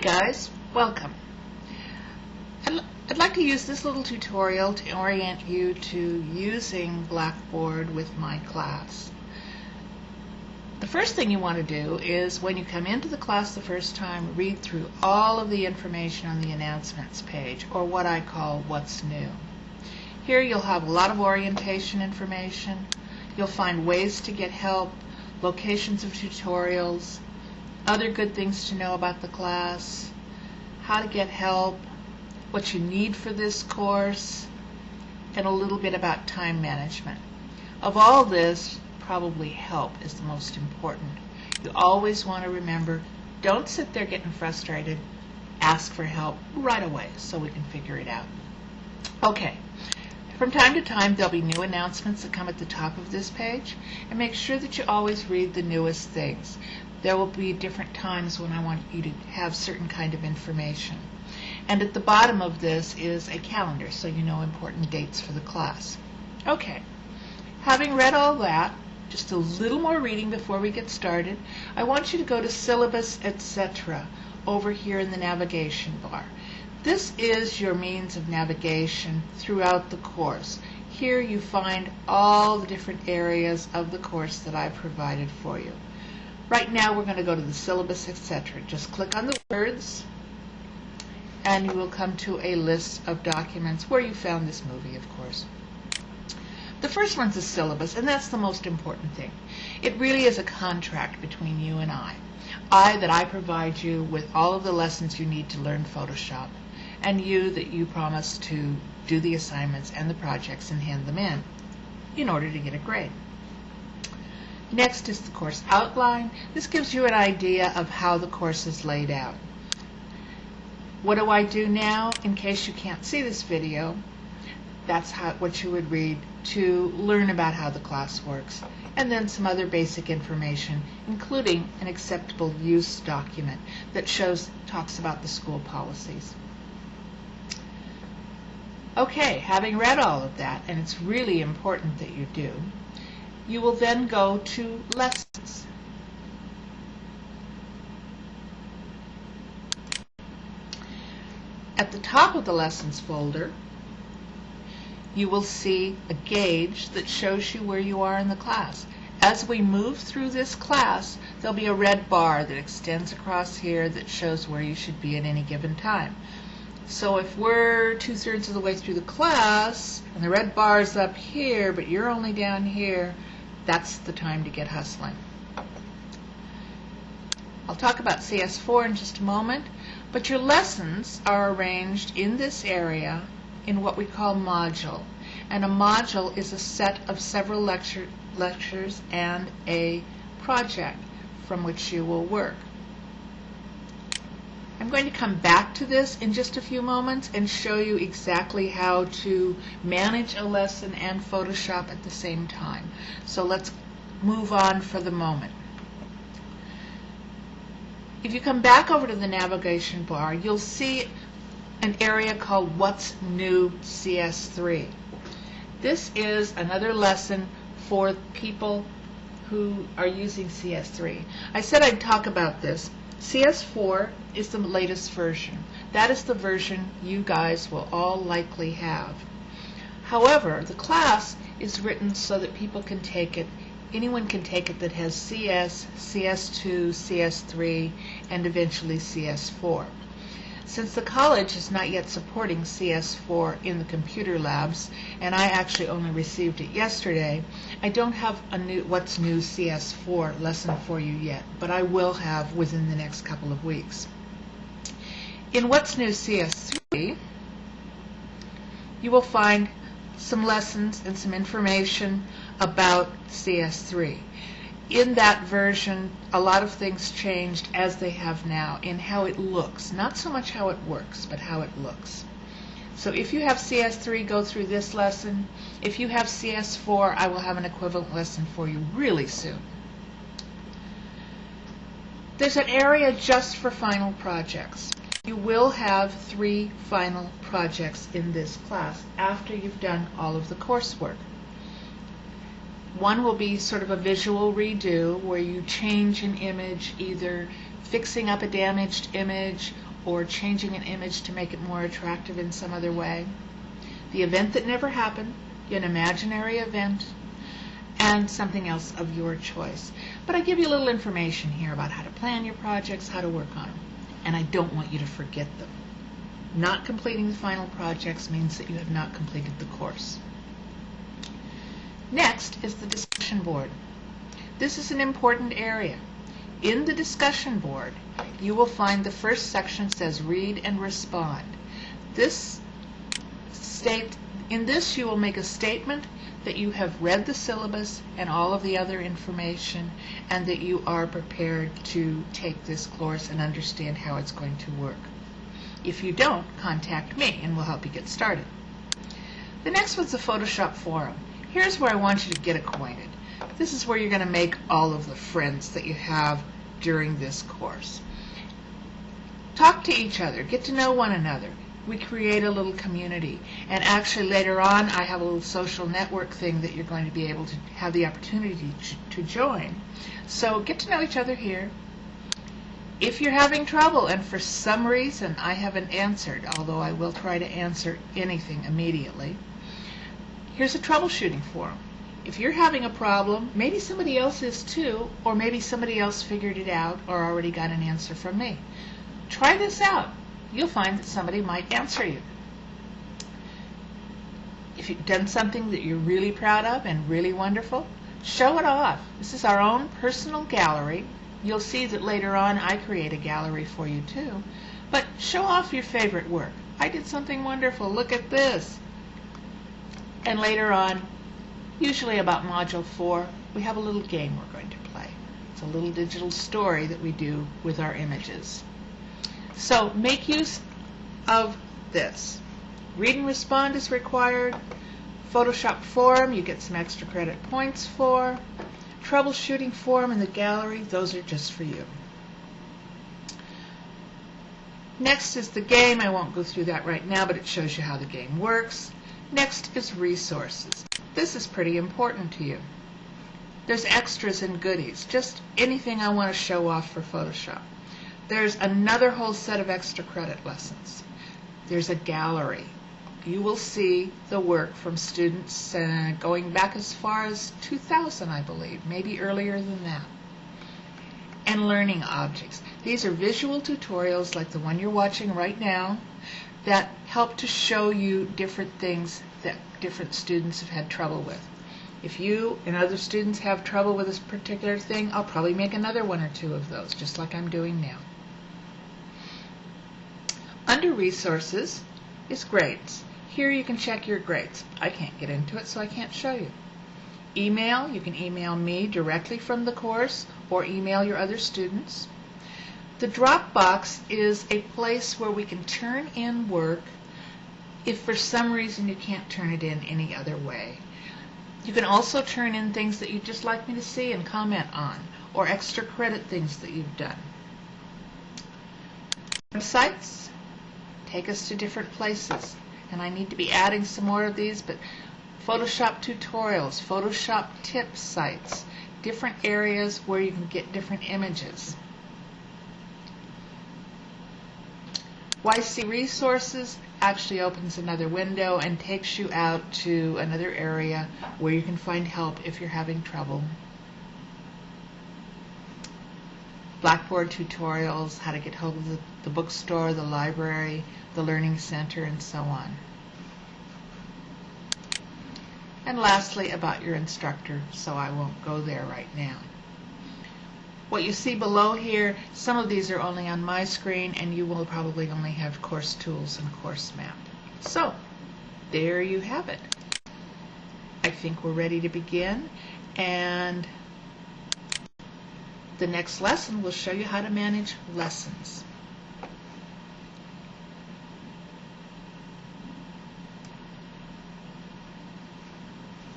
guys, welcome. I'd like to use this little tutorial to orient you to using Blackboard with my class. The first thing you want to do is, when you come into the class the first time, read through all of the information on the announcements page, or what I call What's New. Here you'll have a lot of orientation information. You'll find ways to get help, locations of tutorials, other good things to know about the class, how to get help, what you need for this course, and a little bit about time management. Of all this, probably help is the most important. You always want to remember, don't sit there getting frustrated. Ask for help right away so we can figure it out. Okay. From time to time, there'll be new announcements that come at the top of this page, and make sure that you always read the newest things. There will be different times when I want you to have certain kind of information. And at the bottom of this is a calendar, so you know important dates for the class. Okay, having read all that, just a little more reading before we get started, I want you to go to Syllabus, etc. over here in the navigation bar. This is your means of navigation throughout the course. Here you find all the different areas of the course that I've provided for you. Right now we're going to go to the Syllabus, etc. Just click on the words and you will come to a list of documents where you found this movie, of course. The first one's the syllabus, and that's the most important thing. It really is a contract between you and I. That I provide you with all of the lessons you need to learn Photoshop, and you that you promise to do the assignments and the projects and hand them in order to get a grade. Next is the course outline. This gives you an idea of how the course is laid out. What do I do now? In case you can't see this video, that's what you would read to learn about how the class works, and then some other basic information, including an acceptable use document that talks about the school policies. Okay, having read all of that, and it's really important that you do, you will then go to lessons. At the top of the lessons folder, you will see a gauge that shows you where you are in the class. As we move through this class, there'll be a red bar that extends across here that shows where you should be at any given time. So if we're 2/3 of the way through the class and the red bar's up here, but you're only down here, that's the time to get hustling. I'll talk about CS4 in just a moment, but your lessons are arranged in this area in what we call module. And a module is a set of several lectures and a project from which you will work. I'm going to come back to this in just a few moments and show you exactly how to manage a lesson and Photoshop at the same time. So let's move on for the moment. If you come back over to the navigation bar, you'll see an area called What's New CS3. This is another lesson for people who are using CS3. I said I'd talk about this. CS4 is the latest version. That is the version you guys will all likely have. However, the class is written so that people can take it, anyone can take it that has CS, CS2, CS3, and eventually CS4. Since the college is not yet supporting CS4 in the computer labs, and I actually only received it yesterday, I don't have a What's New CS4 lesson for you yet, but I will have within the next couple of weeks. In What's New CS3, you will find some lessons and some information about CS3. In that version, a lot of things changed as they have now in how it looks. Not so much how it works, but how it looks. So if you have CS3, go through this lesson. If you have CS4, I will have an equivalent lesson for you really soon. There's an area just for final projects. You will have 3 final projects in this class after you've done all of the coursework. One will be sort of a visual redo where you change an image, either fixing up a damaged image or changing an image to make it more attractive in some other way. The event that never happened, an imaginary event, and something else of your choice. But I give you a little information here about how to plan your projects, how to work on them. And I don't want you to forget them. Not completing the final projects means that you have not completed the course. Next is the discussion board. This is an important area. In the discussion board, you will find the first section says read and respond. In this you will make a statement that you have read the syllabus and all of the other information, and that you are prepared to take this course and understand how it's going to work. If you don't, contact me and we'll help you get started. The next one's the Photoshop forum. Here's where I want you to get acquainted. This is where you're going to make all of the friends that you have during this course. Talk to each other, get to know one another. We create a little community, and actually later on I have a little social network thing that you're going to be able to have the opportunity to join. So get to know each other here. If you're having trouble and for some reason I haven't answered, although I will try to answer anything immediately, here's a troubleshooting forum. If you're having a problem, maybe somebody else is too, or maybe somebody else figured it out or already got an answer from me. Try this out. You'll find that somebody might answer you. If you've done something that you're really proud of and really wonderful, show it off. This is our own personal gallery. You'll see that later on I create a gallery for you too. But show off your favorite work. I did something wonderful. Look at this. And later on, usually about Module 4, we have a little game we're going to play. It's a little digital story that we do with our images. So make use of this. Read and respond is required. Photoshop forum, you get some extra credit points for. Troubleshooting forum in the gallery, those are just for you. Next is the game. I won't go through that right now, but it shows you how the game works. Next is resources. This is pretty important to you. There's extras and goodies, just anything I want to show off for Photoshop. There's another whole set of extra credit lessons. There's a gallery. You will see the work from students going back as far as 2000, I believe, maybe earlier than that. And learning objects. These are visual tutorials like the one you're watching right now that help to show you different things that different students have had trouble with. If you and other students have trouble with this particular thing, I'll probably make another one or two of those, just like I'm doing now. Under Resources is Grades. Here you can check your grades. I can't get into it, so I can't show you. Email, you can email me directly from the course or email your other students. The Dropbox is a place where we can turn in work if for some reason you can't turn it in any other way. You can also turn in things that you'd just like me to see and comment on, or extra credit things that you've done. Websites take us to different places, and I need to be adding some more of these, but Photoshop tutorials, Photoshop tip sites, different areas where you can get different images. YC Resources actually opens another window and takes you out to another area where you can find help if you're having trouble. Blackboard tutorials, how to get hold of the bookstore, the library, the learning center, and so on. And lastly, about your instructor, so I won't go there right now. What you see below here, some of these are only on my screen, and you will probably only have course tools and course map. So, there you have it. I think we're ready to begin, and the next lesson will show you how to manage lessons.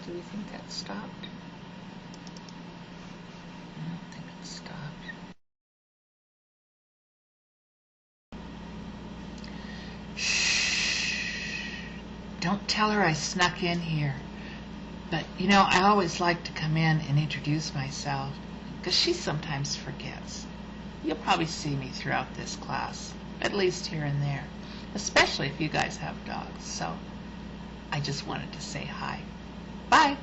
Do we think that stopped? I don't think it stopped. Shh. Don't tell her I snuck in here. But, you know, I always like to come in and introduce myself, because she sometimes forgets. You'll probably see me throughout this class. at least here and there, especially if you guys have dogs. So I just wanted to say hi. Bye.